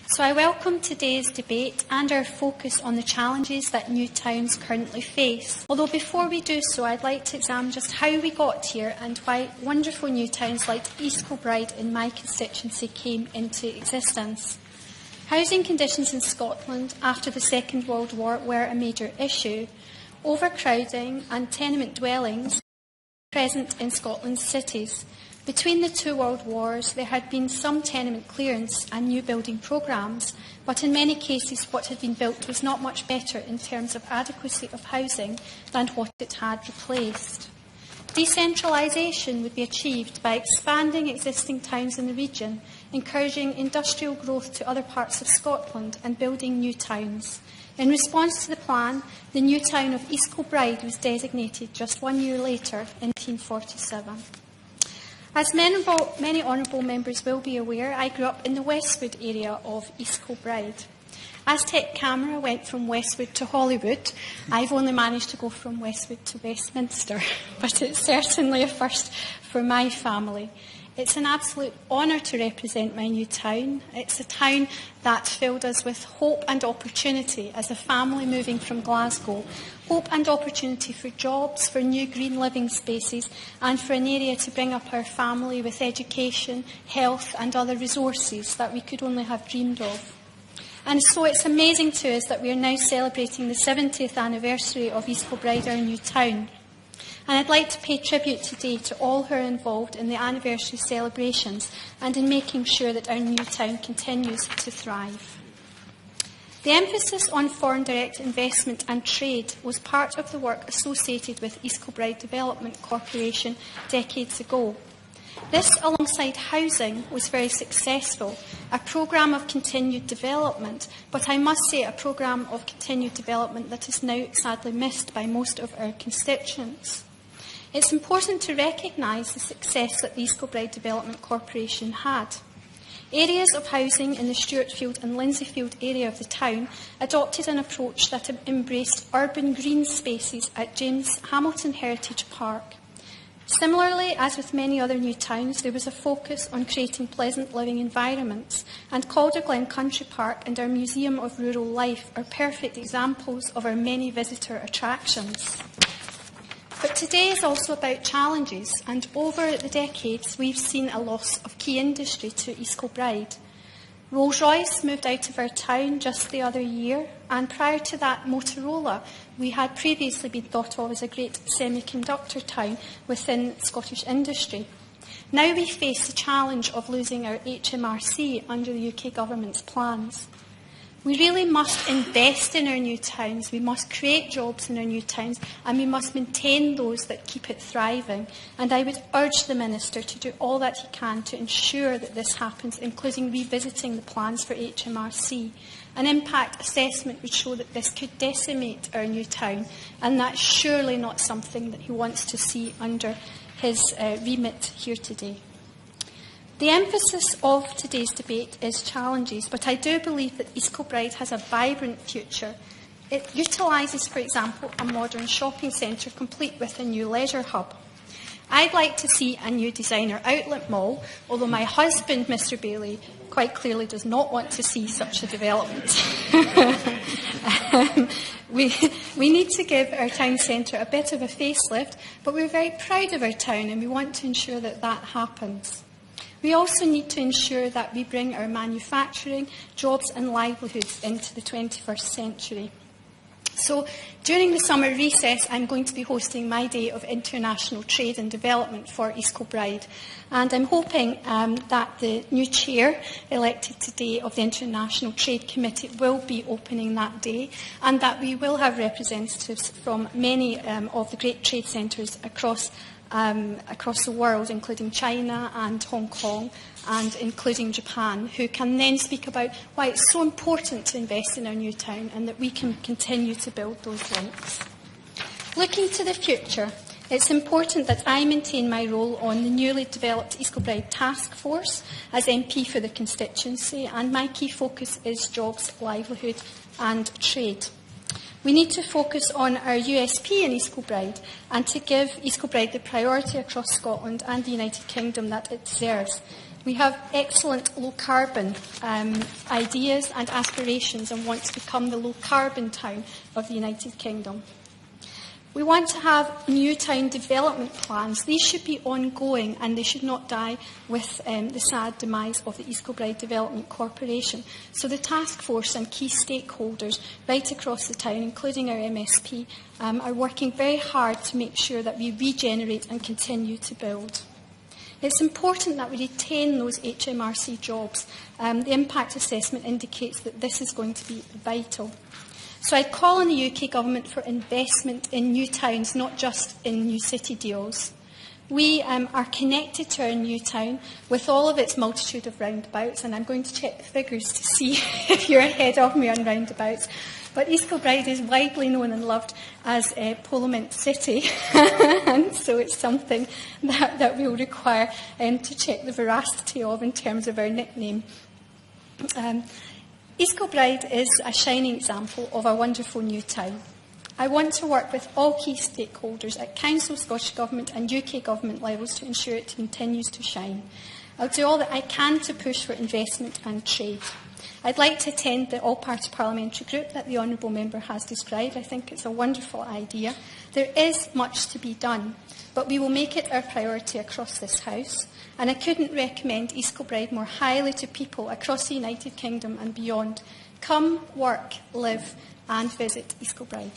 So I welcome today's debate and our focus on the challenges that new towns currently face. Although before we do so, I'd like to examine just how we got here and why wonderful new towns like East Kilbride in my constituency came into existence. Housing conditions in Scotland after the Second World War were a major issue. Overcrowding and tenement dwellings present in Scotland's cities. Between the two world wars, there had been some tenement clearance and new building programmes, but in many cases what had been built was not much better in terms of adequacy of housing than what it had replaced. Decentralisation would be achieved by expanding existing towns in the region, encouraging industrial growth to other parts of Scotland and building new towns. In response to the plan, the new town of East Kilbride was designated just 1 year later in 1947. As many honourable members will be aware, I grew up in the Westwood area of East Kilbride. As Tech Camera went from Westwood to Hollywood, I've only managed to go from Westwood to Westminster, but it's certainly a first for my family. It's an absolute honour to represent my new town. It's a town that filled us with hope and opportunity as a family moving from Glasgow. Hope and opportunity for jobs, for new green living spaces, and for an area to bring up our family with education, health and other resources that we could only have dreamed of. And so it's amazing to us that we are now celebrating the 70th anniversary of East Kilbride, our new town. And I'd like to pay tribute today to all who are involved in the anniversary celebrations and in making sure that our new town continues to thrive. The emphasis on foreign direct investment and trade was part of the work associated with East Kilbride Development Corporation decades ago. This, alongside housing, was very successful, a programme of continued development, but I must say a programme of continued development that is now sadly missed by most of our constituents. It's important to recognise the success that the East Kilbride Development Corporation had. Areas of housing in the Stewartfield and Lindsayfield area of the town adopted an approach that embraced urban green spaces at James Hamilton Heritage Park. Similarly, as with many other new towns, there was a focus on creating pleasant living environments, and Calderglen Country Park and our Museum of Rural Life are perfect examples of our many visitor attractions. But today is also about challenges, and over the decades we've seen a loss of key industry to East Kilbride. Rolls-Royce moved out of our town just the other year, and prior to that Motorola, we had previously been thought of as a great semiconductor town within Scottish industry. Now we face the challenge of losing our HMRC under the UK Government's plans. We really must invest in our new towns, we must create jobs in our new towns, and we must maintain those that keep it thriving. And I would urge the Minister to do all that he can to ensure that this happens, including revisiting the plans for HMRC. An impact assessment would show that this could decimate our new town, and that's surely not something that he wants to see under his remit here today. The emphasis of today's debate is challenges, but I do believe that East Kilbride has a vibrant future. It utilises, for example, a modern shopping centre complete with a new leisure hub. I'd like to see a new designer outlet mall, although my husband, Mr Bailey, quite clearly does not want to see such a development. We need to give our town centre a bit of a facelift, but we're very proud of our town and we want to ensure that that happens. We also need to ensure that we bring our manufacturing, jobs and livelihoods into the 21st century. So during the summer recess, I'm going to be hosting my Day of International Trade and Development for East Kilbride. And I'm hoping that the new chair elected today of the International Trade Committee will be opening that day, and that we will have representatives from many of the great trade centres across the world, including China and Hong Kong, and including Japan, who can then speak about why it's so important to invest in our new town and that we can continue to build those links. Looking to the future, it's important that I maintain my role on the newly developed East Kilbride Task Force as MP for the constituency, and my key focus is jobs, livelihood and trade. We need to focus on our USP in East Kilbride and to give East Kilbride the priority across Scotland and the United Kingdom that it deserves. We have excellent low-carbon ideas and aspirations and want to become the low-carbon town of the United Kingdom. We want to have new town development plans. These should be ongoing and they should not die with the sad demise of the East Kilbride Development Corporation. So the task force and key stakeholders right across the town, including our MSP, are working very hard to make sure that we regenerate and continue to build. It's important that we retain those HMRC jobs. The impact assessment indicates that this is going to be vital. So I'd call on the UK Government for investment in new towns, not just in new city deals. We are connected to our new town with all of its multitude of roundabouts, and I'm going to check the figures to see if you're ahead of me on roundabouts. But East Kilbride is widely known and loved as a Polo Mint City, and so it's something that we'll require to check the veracity of in terms of our nickname. East Kilbride is a shining example of a wonderful new town. I want to work with all key stakeholders at Council, Scottish Government and UK Government levels to ensure it continues to shine. I'll do all that I can to push for investment and trade. I'd like to attend the all-party parliamentary group that the Honourable Member has described. I think it's a wonderful idea. There is much to be done, but we will make it our priority across this House. And I couldn't recommend East Kilbride more highly to people across the United Kingdom and beyond. Come, work, live and visit East Kilbride.